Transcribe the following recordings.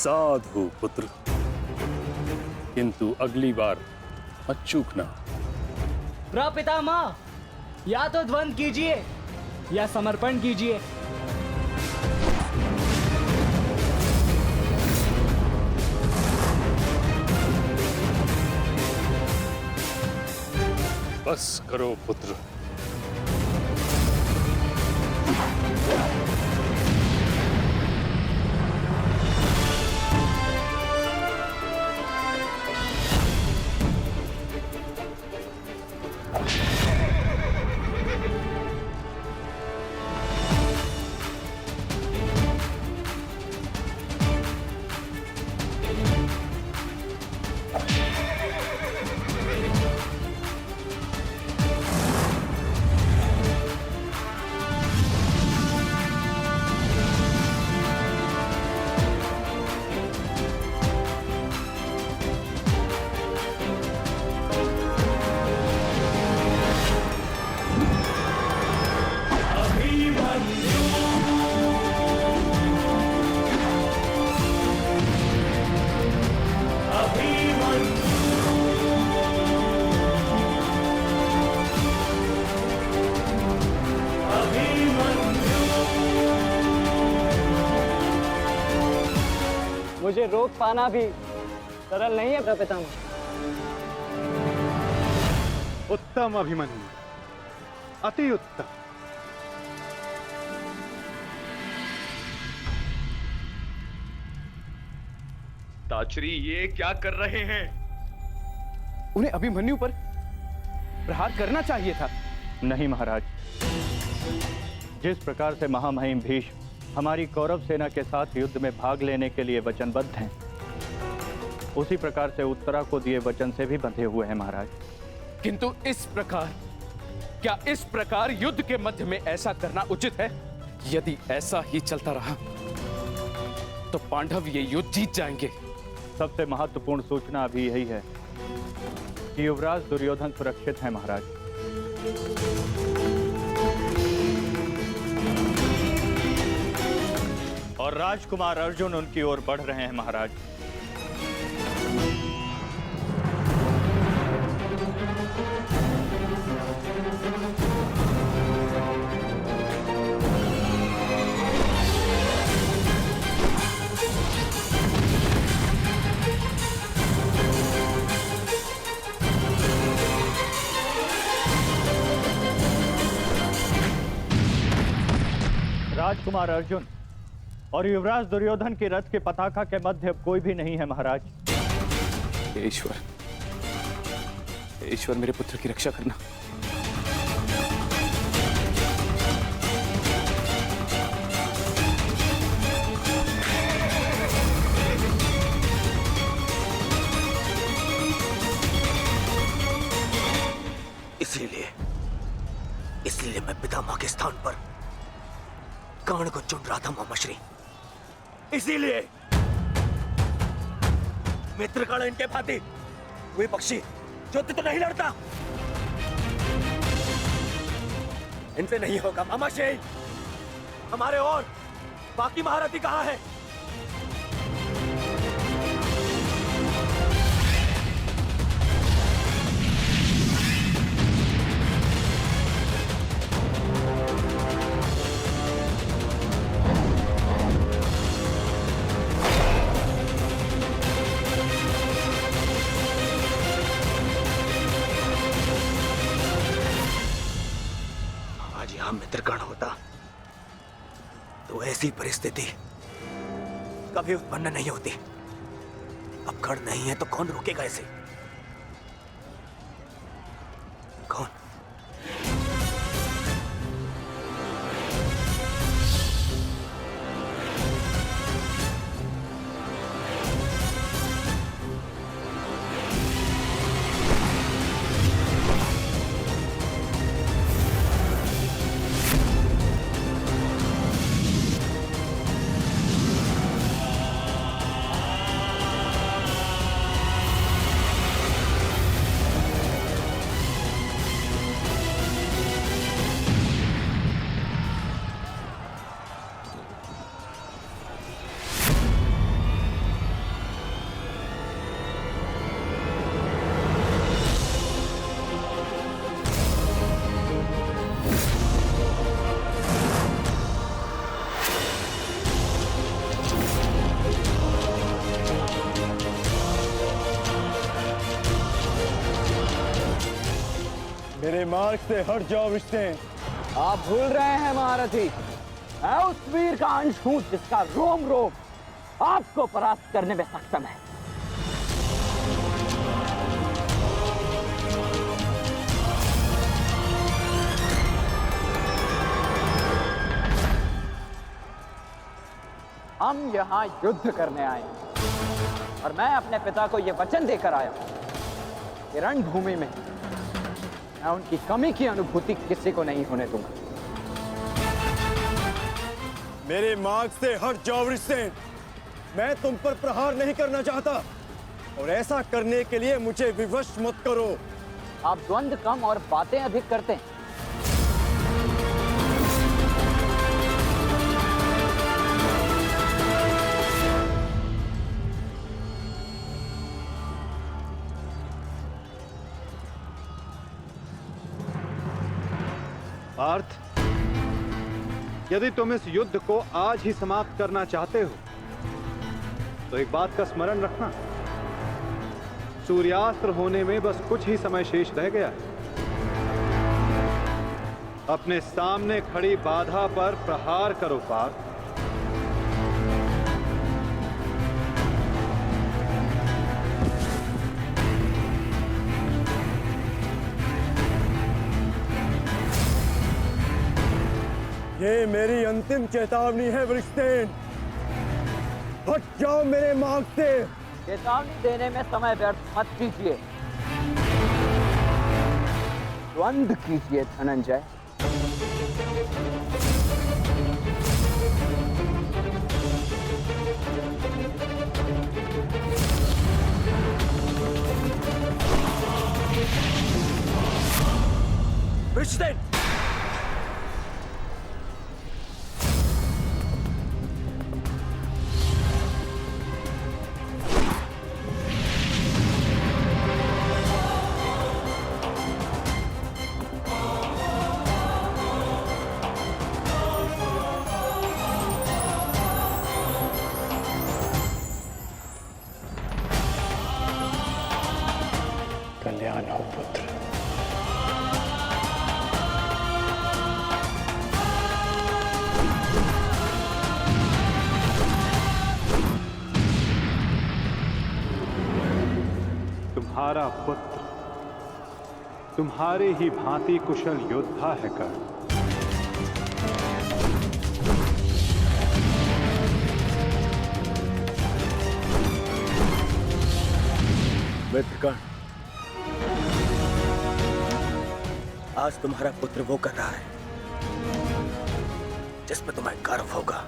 साधु पुत्र, किंतु अगली बार मत चूकना। प्रपितामह, या तो द्वंद कीजिए या समर्पण कीजिए। बस करो पुत्र। मुझे रोक पाना भी सरल नहीं है प्रपितामह। उत्तम अभिमन्यु, अति उत्तम। ताचरी, ये क्या कर रहे हैं? उन्हें अभिमन्यु पर प्रहार करना चाहिए था। नहीं महाराज, जिस प्रकार से महामहिम भीष्म हमारी कौरव सेना के साथ युद्ध में भाग लेने के लिए वचनबद्ध हैं, उसी प्रकार से उत्तरा को दिए वचन से भी बंधे हुए हैं महाराज। किंतु इस प्रकार युद्ध के मध्य में ऐसा करना उचित है? यदि ऐसा ही चलता रहा तो पांडव ये युद्ध जीत जाएंगे। सबसे महत्वपूर्ण सूचना अभी यही है कि युवराज दुर्योधन सुरक्षित हैं महाराज। और राजकुमार अर्जुन उनकी ओर बढ़ रहे हैं महाराज। राजकुमार अर्जुन और युवराज दुर्योधन की रथ के पताका के मध्य अब कोई भी नहीं है महाराज। ईश्वर, ईश्वर मेरे पुत्र की रक्षा करना। इसलिए मैं पितामह के स्थान पर कर्ण को चुन रहा था मामाश्री। इसीलिए मित्रगण इनके भांति वे पक्षी युद्ध तो नहीं लड़ता, इनसे नहीं होगा मामाश्री। हमारे और बाकी महारथी कहां है? मित्रगण होता तो ऐसी परिस्थिति कभी उत्पन्न नहीं होती। अब गण नहीं है तो कौन रोकेगा इसे? कौन? मेरे मार्ग से हट जाओ वृषसेन। आप भूल रहे हैं महारथी, मैं उस वीर का अंश हूं जिसका रोम रोम आपको परास्त करने में सक्षम है। हम यहाँ युद्ध करने आए हैं और मैं अपने पिता को यह वचन देकर आया कि रणभूमि में मैं उनकी कमी की अनुभूति किसी को नहीं होने दूंगा। मेरे मार्ग से हट जाओ वृषसेन। मैं तुम पर प्रहार नहीं करना चाहता और ऐसा करने के लिए मुझे विवश मत करो। आप द्वंद्व कम और बातें अधिक करते हैं। पार्थ, यदि तुम इस युद्ध को आज ही समाप्त करना चाहते हो तो एक बात का स्मरण रखना, सूर्यास्त्र होने में बस कुछ ही समय शेष रह गया है। अपने सामने खड़ी बाधा पर प्रहार करो पार्थ। ये मेरी अंतिम चेतावनी है वृषसेन। हट जाओ मेरे मार्ग से। चेतावनी देने में समय व्यर्थ मत कीजिए, द्वंद्व कीजिए धनंजय। वृषसेन, कल्याण हो पुत्र। तुम्हारा पुत्र तुम्हारे ही भांति कुशल योद्धा है कर्ण। मित्र कर्ण, आज तुम्हारा पुत्र वो कर रहा है जिस पर तुम्हें गर्व होगा।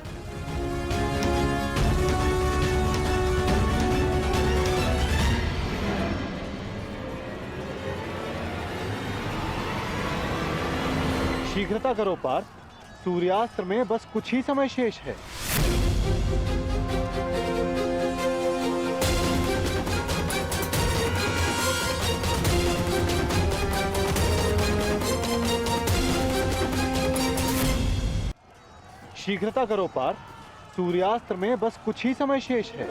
शीघ्रता करो पार्थ, सूर्यास्त्र में बस कुछ ही समय शेष है। शीघ्रता करो पार्थ, सूर्यास्त्र में बस कुछ ही समय शेष है।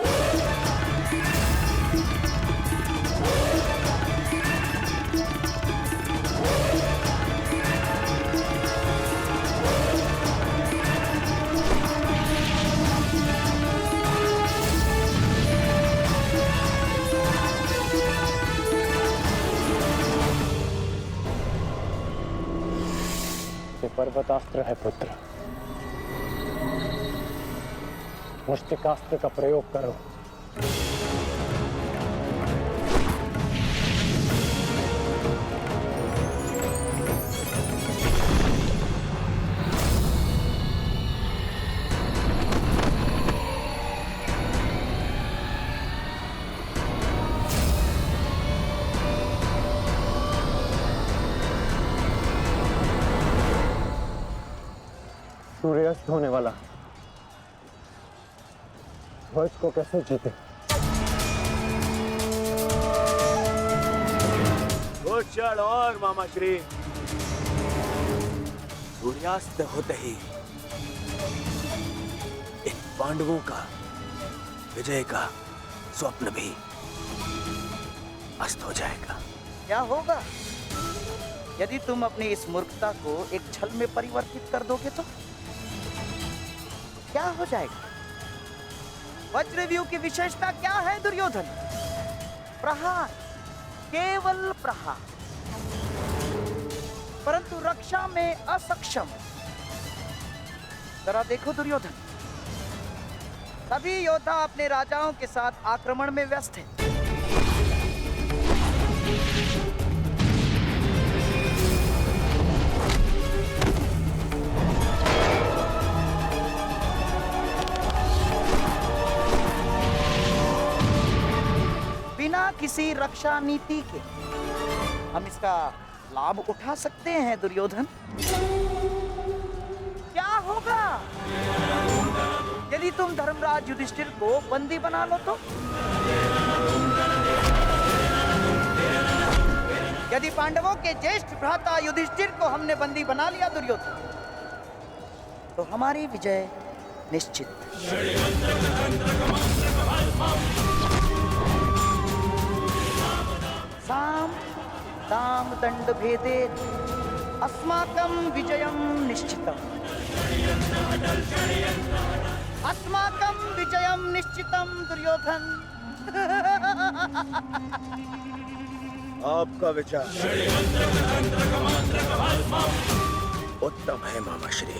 ये पर्वतास्त्र है पुत्र, मुष्टिकास्त्र का प्रयोग करो। सूर्यास्त होने वाला, ध्वज को कैसे जीते? कुछ क्षण और मामा श्री। सूर्यास्त होते ही इन पांडवों का विजय का स्वप्न भी अस्त हो जाएगा। क्या होगा? यदि तुम अपनी इस मूर्खता को एक छल में परिवर्तित कर दोगे तो क्या हो जाएगा? वज्रव्यूह की विशेषता क्या है दुर्योधन? प्रहार, केवल प्रहार, परंतु रक्षा में असक्षम। जरा देखो दुर्योधन, सभी योद्धा अपने राजाओं के साथ आक्रमण में व्यस्त हैं। बिना किसी रक्षा नीति के हम इसका लाभ उठा सकते हैं दुर्योधन। क्या होगा यदि तुम धर्मराज युधिष्ठिर को बंदी बना लो तो? यदि पांडवों के ज्येष्ठ भ्राता युधिष्ठिर को हमने बंदी बना लिया दुर्योधन, तो हमारी विजय निश्चित। साम दाम दंड भेदे अस्माकं विजयं निश्चितम्। अस्माकं विजयं निश्चितम् दुर्योधन। आपका विचार उत्तम है मामाश्री।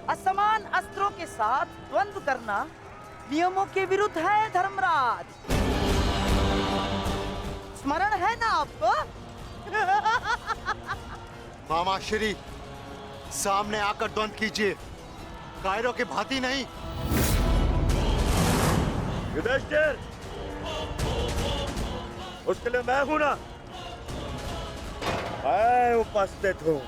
असमान अस्त्रों के साथ द्वंद्व करना नियमों के विरुद्ध है धर्मराज। स्मरण है ना आपको? मामाश्री, सामने आकर द्वंद्व कीजिए, कायरों की भांति नहीं। युधिष्ठिर, उसके लिए मैं हूं ना, मैं उपस्थित हूं।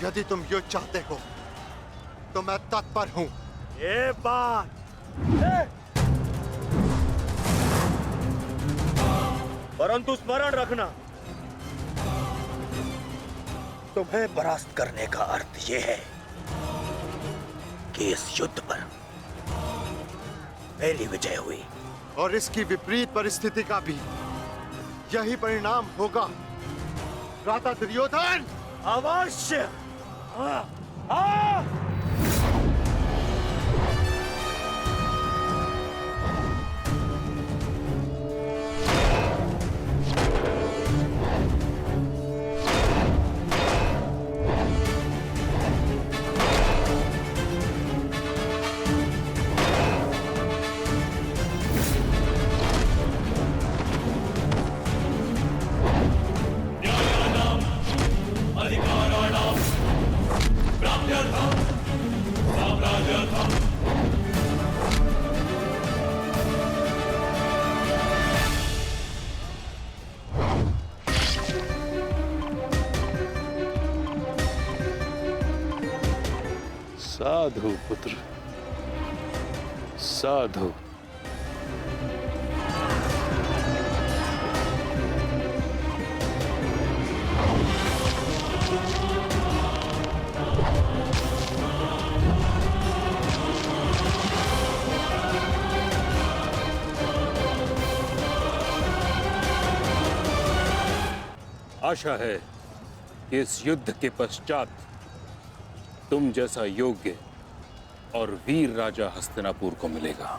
यदि तुम युद्ध चाहते हो तो मैं तत्पर हूं। ये बात परंतु स्मरण रखना, तुम्हें परास्त करने का अर्थ यह है कि इस युद्ध पर मेरी विजय हुई, और इसकी विपरीत परिस्थिति का भी यही परिणाम होगा भ्राता दुर्योधन। अवश्य। साधु पुत्र, साधु। आशा है कि इस युद्ध के पश्चात तुम जैसा योग्य और वीर राजा हस्तिनापुर को मिलेगा।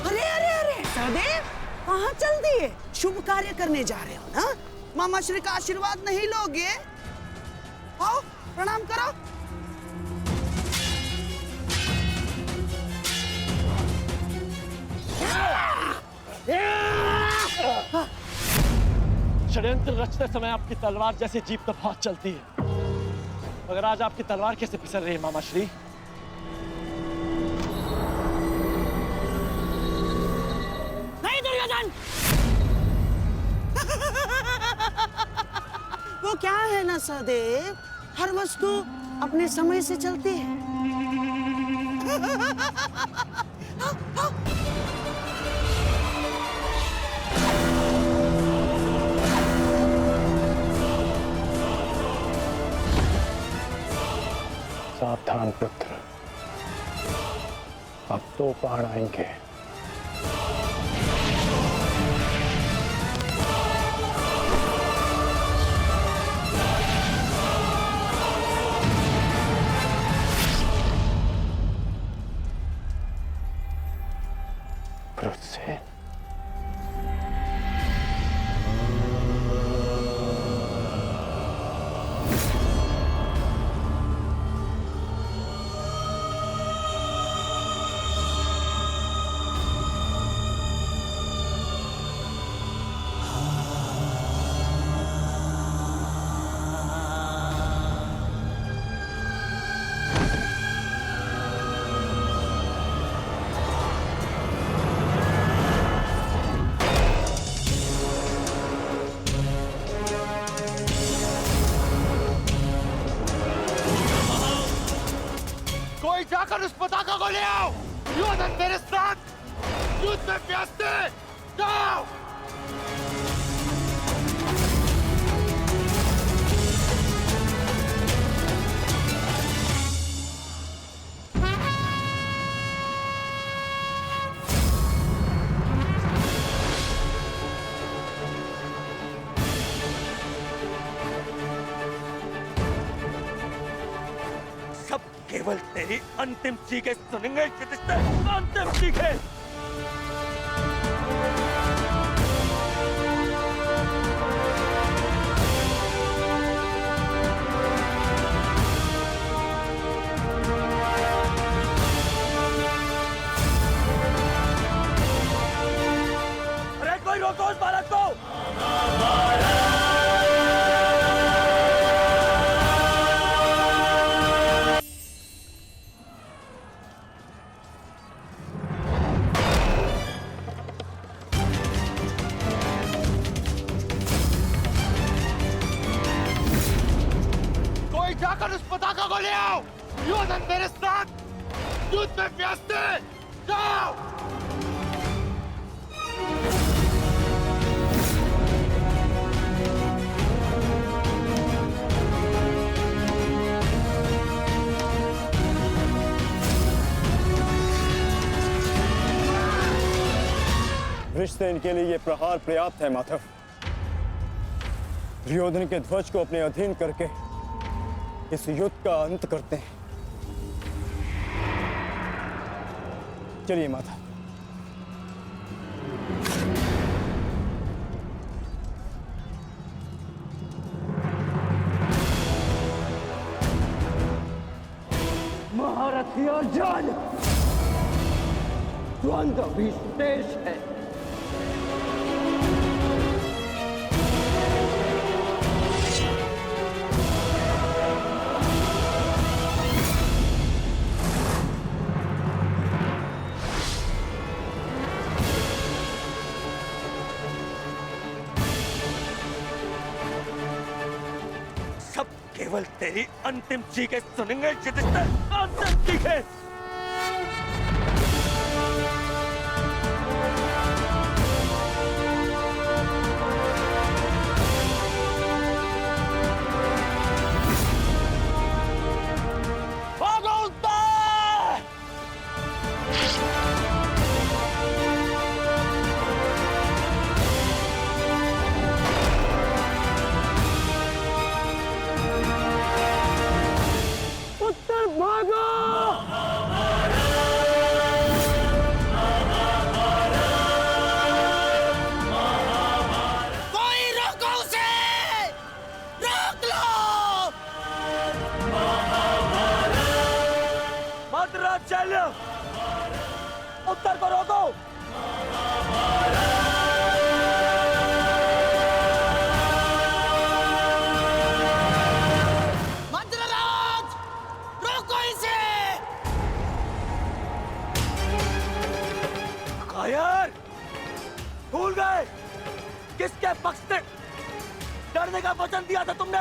अरे अरे अरे सहदेव, कहाँ चल दिए? शुभ कार्य करने जा रहे हो ना? मामा श्री का आशीर्वाद नहीं लोगे? आओ प्रणाम करो। षड्यंत्र रचते समय आपकी तलवार जैसे जीभ तो बहुत चलती है, मगर आज आपकी तलवार कैसे फिसल रही है मामाश्री? नहीं दुर्योधन, वो क्या है ना सहदेव, हर वस्तु अपने समय से चलती है। सावधान पुत्र, अब तो पहाड़ आएंगे। से कोई जाकर उस पताका को ले आओ। योधन मेरे साथ युद्ध में व्यस्त है। जाओ। केवल तेरी अंतिम चीखें सुनेंगे युधिष्ठिर, अंतिम चीखें। अरे कोई रोको उस बालक को। जाकर उस पताका को ले आओ। योधन मेरे साथ युद्ध में व्यस्त है। जाओ। वृषसेन के लिए ये प्रहार पर्याप्त है माधव। दुर्योधन के ध्वज को अपने अधीन करके इस युद्ध का अंत करते हैं। चलिए माता। महारथी अर्जुन, द्वंद्व भी शेष है। केवल तेरी अंतिम चीखें सुनेंगे युधिष्ठिर, अंतिम चीखें। उत्तर को रोको। मंत्रराज, रोको इसे। कायर, भूल गए किसके पक्ष से लड़ने का वचन दिया था तुमने?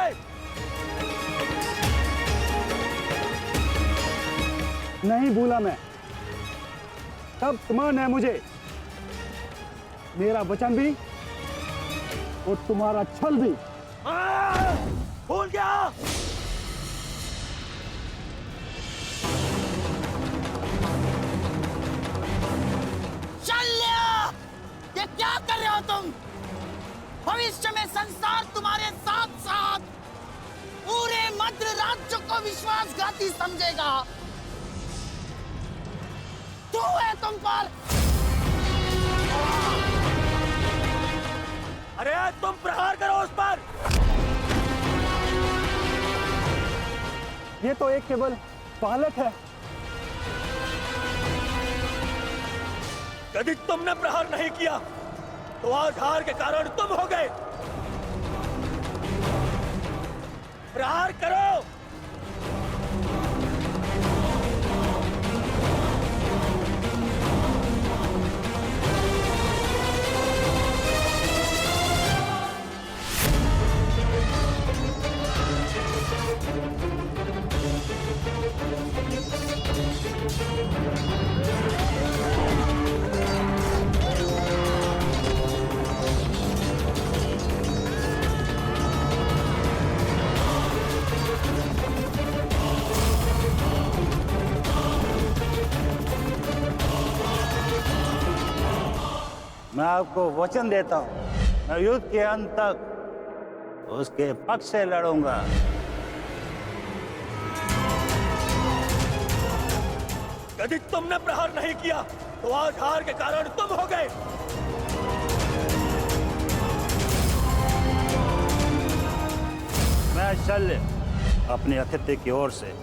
नहीं भूला मैं। सब समान है मुझे, मेरा वचन भी और तुम्हारा छल भी। भूल गया। शल्य, ये क्या कर रहे हो तुम? भविष्य में संसार तुम्हारे साथ साथ पूरे मध्य राज्य को विश्वासघाती समझेगा। तू है तुम पर। अरे तुम प्रहार करो उस पर। ये तो एक केवल बालक है। यदि तुमने प्रहार नहीं किया तो आज हार के कारण तुम हो गए। प्रहार करो। मैं आपको वचन देता हूँ, मैं युद्ध के अंत तक उसके पक्ष से लड़ूंगा। यदि तुमने प्रहार नहीं किया तो आज हार के कारण तुम हो गए। मैं शल्य अपने अतिथि की ओर से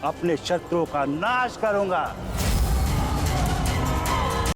अपने शत्रुओं का नाश करूंगा।